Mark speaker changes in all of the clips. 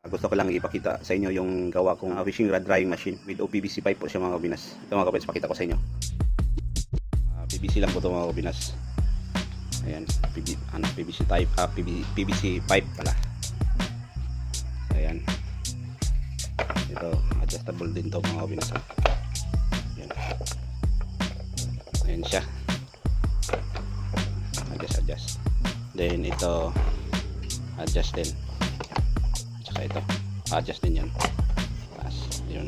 Speaker 1: Gusto ko lang ipakita sa inyo yung gawa kong fishing rod drying machine with OPVC pipe po siya mga kabinas. Ito mga kabinas, pakita ko sa inyo. PVC lang po ito mga kabinas. Ayan, PVC type, PVC pipe pala. Ayan. Ito, adjustable din to mga kabinas. Ayan. Ayan siya. Adjust. Then ito, adjust din. Tsaka ito, adjust din yan. Taas, yun.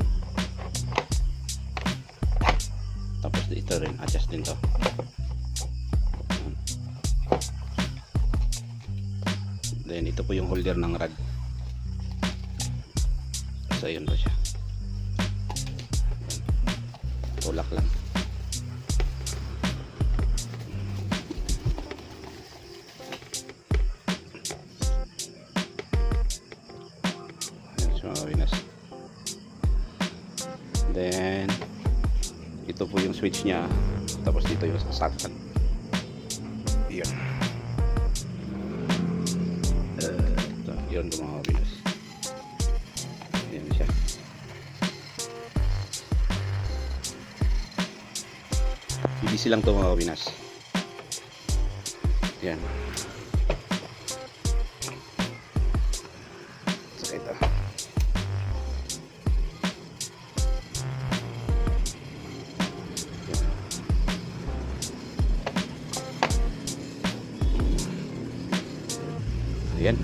Speaker 1: Tapos ito rin, adjust din to. Then ito po yung holder ng rod. So yun po siya. Tulak lang. Then ito po yung switch nya, tapos dito yung sasaktan. Yun. Yun po mga kabinas. Ayan siya. PVC lang to mga kabinas. Yan. So ito. Ayan.